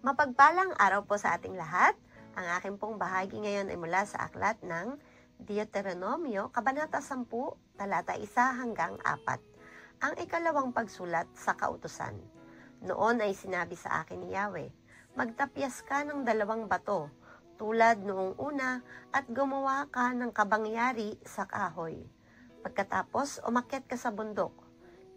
Mapagpalang araw po sa ating lahat. Ang aking pong bahagi ngayon ay mula sa aklat ng Deuteronomio, Kabanata 10, talata 1 hanggang 4. Ang ikalawang pagsulat sa kautusan. Noon ay sinabi sa akin ni Yahweh, magtapyas ka ng 2 bato, tulad noong una, at gumawa ka ng kabangyari sa kahoy. Pagkatapos, umakyat ka sa bundok.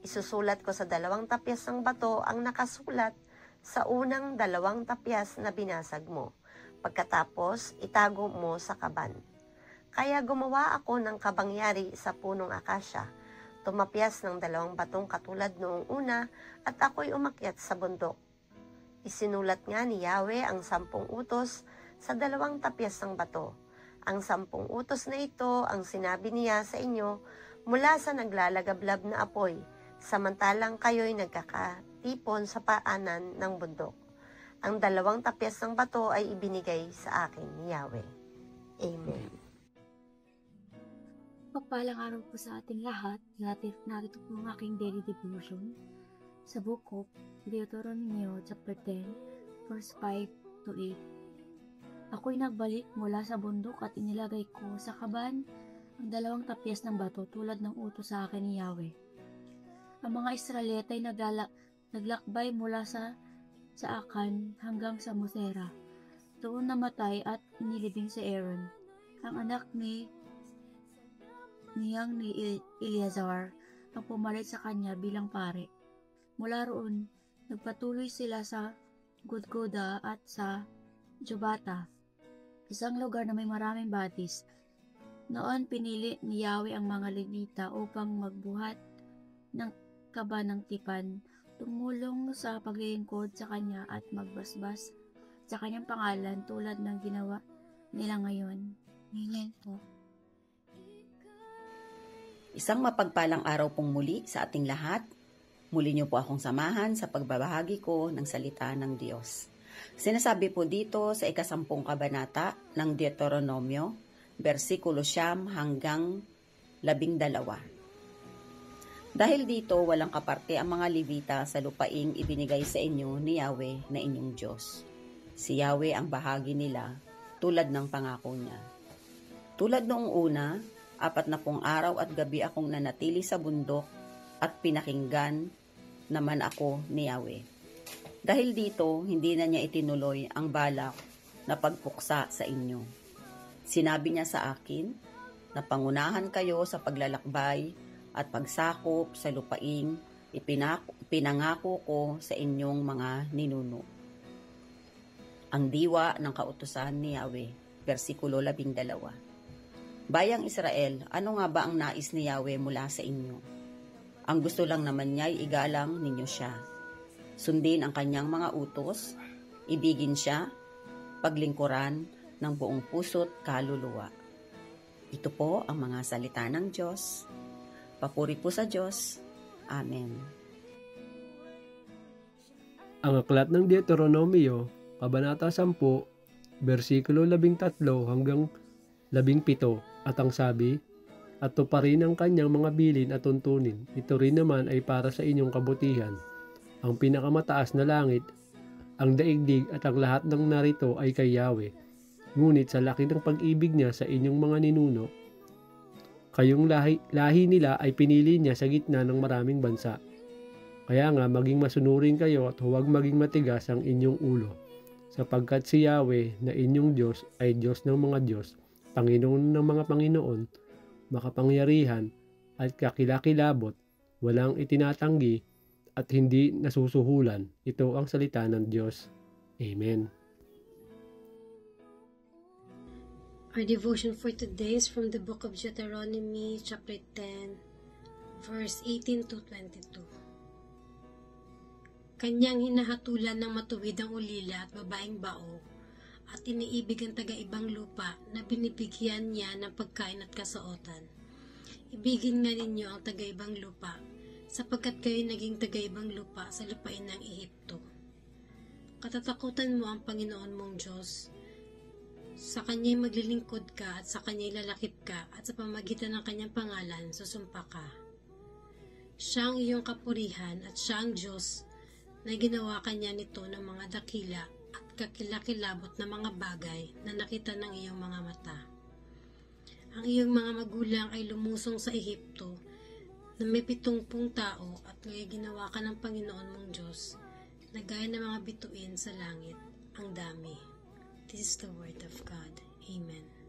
Isusulat ko sa 2 tapyas ng bato ang nakasulat sa unang 2 tapyas na binasag mo. Pagkatapos, itago mo sa kaban. Kaya gumawa ako ng kabangyari sa punong akasya. Tumapyas ng 2 batong katulad noong una at ako'y umakyat sa bundok. Isinulat nga ni Yahweh ang 10 utos sa 2 tapyas ng bato. Ang 10 utos na ito ang sinabi niya sa inyo mula sa naglalagablab na apoy, samantalang kayo'y nagkakatipon sa paanan ng bundok. Ang 2 tapyas ng bato ay ibinigay sa akin ni Yahweh. Amen. Pagpalang araw po sa ating lahat. Narito po ang aking daily devotion sa book of Deuteronomio chapter 10, verse 5 to 8. Ako'y nagbalik mula sa bundok at inilagay ko sa kaban ang 2 tapyas ng bato tulad ng utos sa akin ni Yahweh. Ang mga Israelita ay naglakbay mula sa Akan hanggang sa Mosera. Doon namatay at inilibing si Aaron, ang anak ni Eleazar, ang pumalit sa kanya bilang pare. Mula roon, nagpatuloy sila sa Gudgoda at sa Jobata, isang lugar na may maraming batis. Noon pinili ni Yahweh ang mga Levita upang magbuhat ng kaba ng tipan, tumulong sa paglilingkod sa kanya at magbasbas sa kanyang pangalan tulad ng ginawa nila ngayon. Amen po. Isang mapagpalang araw pong muli sa ating lahat. Muli niyo po akong samahan sa pagbabahagi ko ng salita ng Diyos. Sinasabi po dito sa 10 kabanata ng Deuteronomio, versikulo 9 hanggang 12. Dahil dito walang kaparte ang mga Levita sa lupaing ibinigay sa inyo ni Yahweh na inyong Diyos. Si Yahweh ang bahagi nila tulad ng pangako niya. Tulad noong una, 40 araw at gabi akong nanatili sa bundok at pinakinggan naman ako ni Yahweh. Dahil dito, hindi na niya itinuloy ang balak na pagpuksa sa inyo. Sinabi niya sa akin na pangunahan kayo sa paglalakbay at pagsakop sa lupaing ipinangako ko sa inyong mga ninuno. Ang diwa ng kautusan ni Yahweh, versikulo 12. Bayang Israel, ano nga ba ang nais ni Yahweh mula sa inyo? Ang gusto lang naman niya ay igalang ninyo siya. Sundin ang kanyang mga utos, ibigin siya, paglingkuran ng buong puso't kaluluwa. Ito po ang mga salita ng Diyos. Papuri po sa Diyos. Amen. Ang aklat ng Deuteronomio, Kabanata 10, versikulo 13 hanggang 17, at ang sabi, at tuparin ang kanyang mga bilin at tuntunin. Ito rin naman ay para sa inyong kabutihan. Ang pinakamataas na langit, ang daigdig at ang lahat ng narito ay kay Yahweh. Ngunit sa laki ng pag-ibig niya sa inyong mga ninuno, kayong lahi nila ay pinili niya sa gitna ng maraming bansa. Kaya nga maging masunurin kayo at huwag maging matigas ang inyong ulo, sapagkat si Yahweh na inyong Diyos ay Diyos ng mga Diyos, Panginoon ng mga Panginoon, makapangyarihan at kakilakilabot, walang itinatanggi at hindi nasusuhulan. Ito ang salita ng Diyos. Amen. Our devotion for today is from the book of Deuteronomy, chapter 10, verse 18 to 22. Kanyang hinahatulan ng matuwid ang ulila at babaeng bao, at iniibig ang taga-ibang lupa na binibigyan niya ng pagkain at kasuotan. Ibigin nga ninyo ang taga-ibang lupa, sapagkat kayo naging taga-ibang lupa sa lupain ng Ehipto. Katatakutan mo ang Panginoon mong Diyos. Sa Kanya'y maglilingkod ka at sa Kanya'y lalakip ka at sa pamagitan ng Kanyang pangalan susumpa ka. Siya ang iyong kapurihan at siya ang Diyos na ginawa Kanya nito ng mga dakila at kakilakilabot na mga bagay na nakita ng iyong mga mata. Ang iyong mga magulang ay lumusong sa Ehipto na may 70 tao at ngayon ginawa ka ng Panginoon mong Diyos na gaya ng mga bituin sa langit. Ang dami. This is the word of God. Amen.